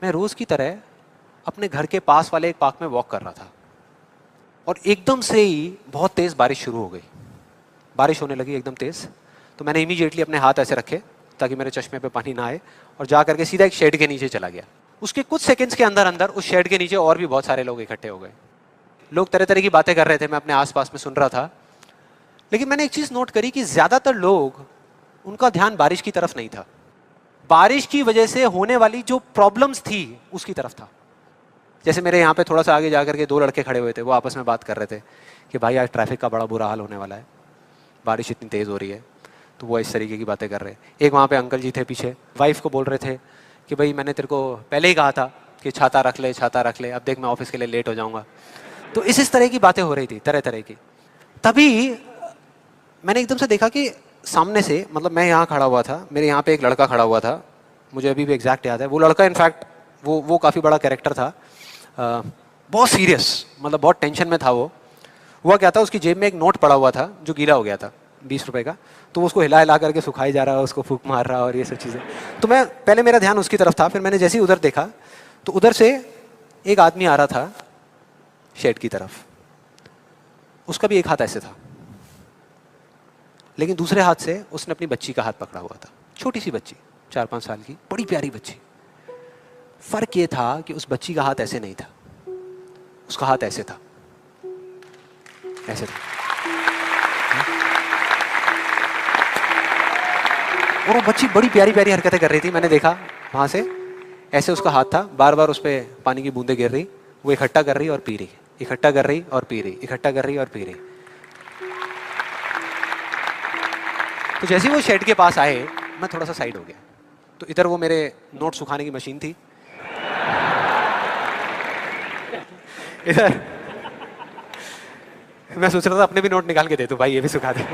मैं रोज की तरह अपने घर के पास वाले एक पार्क में वॉक कर रहा था और एकदम से ही बहुत तेज बारिश शुरू हो गई। बारिश होने लगी एकदम तेज। तो मैंने इमीडिएटली अपने हाथ ऐसे रखे ताकि मेरे चश्मे पे पानी ना आए और जा करके सीधा एक शेड के नीचे चला गया। उसके कुछ सेकंड्स के अंदर अंदर उस शेड के नीचे और भी बहुत सारे लोग इकट्ठे हो गए। लोग तरह तरह की बातें कर रहे थे, मैं अपने आसपास में सुन रहा था। लेकिन मैंने एक चीज नोट करी कि ज्यादातर लोग, उनका ध्यान बारिश की तरफ नहीं था, बारिश की वजह से होने वाली जो प्रॉब्लम्स थी उसकी तरफ था। जैसे मेरे यहाँ पे थोड़ा सा आगे जाकर के दो लड़के खड़े हुए थे, वो आपस में बात कर रहे थे कि भाई आज ट्रैफिक का बड़ा बुरा हाल होने वाला है, बारिश इतनी तेज हो रही है। तो वो इस तरीके की बातें कर रहे हैं। एक वहाँ पे अंकल जी थे पीछे, वाइफ को बोल रहे थे कि भाई मैंने तेरे को पहले ही कहा था कि छाता रख ले, छाता रख ले, अब देख मैं ऑफिस के लिए लेट हो जाऊंगा। तो इस तरह की बातें हो रही थी, तरह तरह की। तभी मैंने एकदम से देखा कि सामने से, मतलब मैं यहाँ खड़ा हुआ था, मेरे यहाँ पे एक लड़का खड़ा हुआ था, मुझे अभी भी एग्जैक्ट याद है। वो लड़का इनफैक्ट वो काफ़ी बड़ा कैरेक्टर था, बहुत सीरियस, मतलब बहुत टेंशन में था वो। हुआ क्या था, उसकी जेब में एक नोट पड़ा हुआ था जो गीला हो गया था, 20 रुपए का। तो वो उसको हिला हिला करके सुखाई जा रहा है, उसको फूंक मार रहा और ये सब चीज़ें। तो मैं पहले, मेरा ध्यान उसकी तरफ था, फिर मैंने जैसे ही उधर देखा तो उधर से एक आदमी आ रहा था शेड की तरफ। उसका भी एक हाथ ऐसे था, लेकिन दूसरे हाथ से उसने अपनी बच्ची का हाथ पकड़ा हुआ था, छोटी सी बच्ची, 4-5 साल की, बड़ी प्यारी बच्ची। फर्क ये था कि उस बच्ची का हाथ ऐसे नहीं था, उसका हाथ ऐसे था, ऐसे था। और वो बच्ची बड़ी प्यारी प्यारी हरकतें कर रही थी। मैंने देखा वहां से, ऐसे उसका हाथ था, बार बार उस पर पानी की बूंदें गिर रही, वो इकट्ठा कर रही और पी रही, इकट्ठा कर रही और पी रही, इकट्ठा कर रही और पी रही। तो जैसे ही वो शेड के पास आए, मैं थोड़ा सा साइड हो गया। तो इधर वो मेरे नोट सुखाने की मशीन थी, इधर मैं सोच रहा था अपने भी नोट निकाल के दे दूं, भाई ये भी सुखा दे।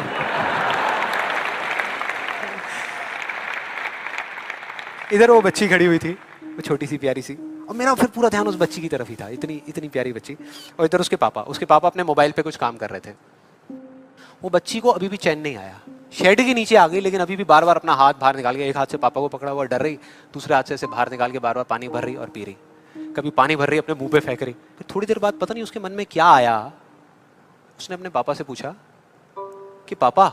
इधर वो बच्ची खड़ी हुई थी, वो छोटी सी प्यारी सी, और मेरा फिर पूरा ध्यान उस बच्ची की तरफ ही था, इतनी इतनी प्यारी बच्ची। और इधर उसके पापा अपने मोबाइल पे कुछ काम कर रहे थे। वो बच्ची को अभी भी चैन नहीं आया, शेड के नीचे आ गई, लेकिन अभी भी बार बार अपना हाथ बाहर निकाल के, एक हाथ से पापा को पकड़ा हुआ डर रही, दूसरे हाथ से ऐसे बाहर निकाल के बार बार पानी भर रही और पी रही। कभी पानी भर रही, अपने मुंह पे फेंक रही। फिर थोड़ी देर बाद पता नहीं उसके मन में क्या आया, उसने अपने पापा से पूछा कि पापा,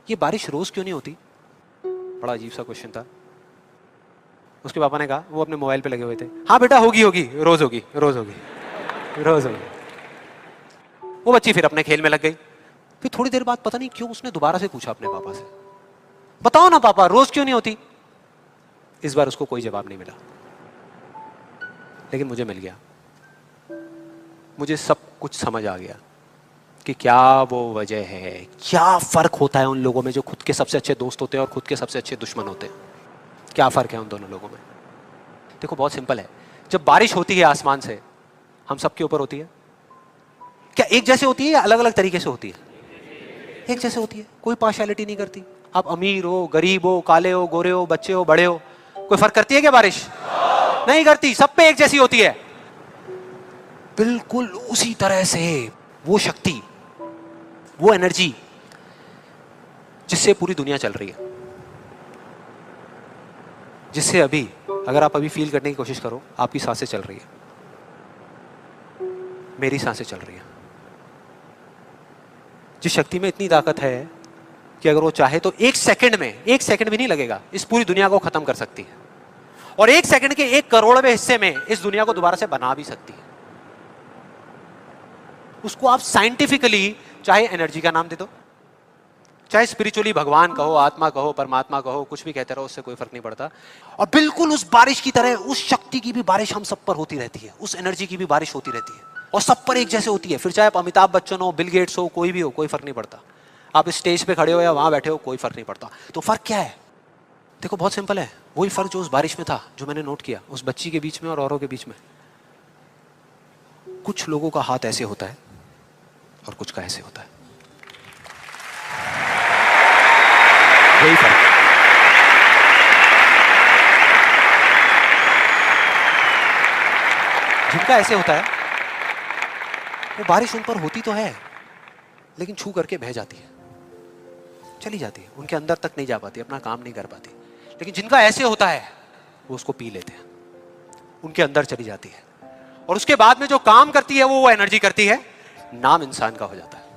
ये बारिश रोज क्यों नहीं होती? बड़ा अजीब सा क्वेश्चन था। उसके पापा ने कहा, वो अपने मोबाइल पे लगे हुए थे, हाँ बेटा होगी होगी, रोज होगी, रोज होगी, रोज होगी। वो बच्ची फिर अपने खेल में लग गई। फिर थोड़ी देर बाद पता नहीं क्यों उसने दोबारा से पूछा अपने पापा से, बताओ ना पापा, रोज क्यों नहीं होती? इस बार उसको कोई जवाब नहीं मिला, लेकिन मुझे मिल गया। मुझे सब कुछ समझ आ गया कि क्या वो वजह है, क्या फर्क होता है उन लोगों में जो खुद के सबसे अच्छे दोस्त होते हैं और खुद के सबसे अच्छे दुश्मन होते हैं। क्या फर्क है उन दोनों लोगों में? देखो बहुत सिंपल है। जब बारिश होती है आसमान से, हम सबके ऊपर होती है, क्या एक जैसे होती है या अलग अलग तरीके से होती है? एक जैसे होती है, कोई पार्शियलिटी नहीं करती। आप अमीर हो, गरीब हो, काले हो, गोरे हो, बच्चे हो, बड़े हो, कोई फर्क करती है क्या बारिश? नहीं करती, सब पे एक जैसी होती है। बिल्कुल उसी तरह से वो शक्ति, वो एनर्जी जिससे पूरी दुनिया चल रही है, जिससे अभी, अगर आप अभी फील करने की कोशिश करो, आपकी सांसें चल रही है, मेरी सांसें चल रही है। जिस शक्ति में इतनी ताकत है कि अगर वो चाहे तो एक सेकंड में, एक सेकंड भी नहीं लगेगा, इस पूरी दुनिया को खत्म कर सकती है, और एक सेकंड के 1 करोड़वें हिस्से में इस दुनिया को दोबारा से बना भी सकती है। उसको आप साइंटिफिकली चाहे एनर्जी का नाम दे दो, चाहे स्पिरिचुअली भगवान कहो, आत्मा कहो, परमात्मा कहो, कुछ भी कहते रहो, उससे कोई फर्क नहीं पड़ता। और बिल्कुल उस बारिश की तरह उस शक्ति की भी बारिश हम सब पर होती रहती है, उस एनर्जी की भी बारिश होती रहती है, और सब पर एक जैसे होती है। फिर चाहे आप अमिताभ बच्चन हो, बिल गेट्स हो, कोई भी हो, कोई फर्क नहीं पड़ता। आप इस स्टेज पे खड़े हो या वहां बैठे हो, कोई फर्क नहीं पड़ता। तो फर्क क्या है? देखो बहुत सिंपल है, वही फर्क जो उस बारिश में था, जो मैंने नोट किया उस बच्ची के बीच में और औरों के बीच में। कुछ लोगों का हाथ ऐसे होता है और कुछ का ऐसे होता है, यही फर्क। जिनका ऐसे होता है, वो बारिश उन पर होती तो है, लेकिन छू करके बह जाती है, चली जाती है, उनके अंदर तक नहीं जा पाती, अपना काम नहीं कर पाती। लेकिन जिनका ऐसे होता है, वो उसको पी लेते हैं, उनके अंदर चली जाती है, और उसके बाद में जो काम करती है वो एनर्जी करती है, नाम इंसान का हो जाता है।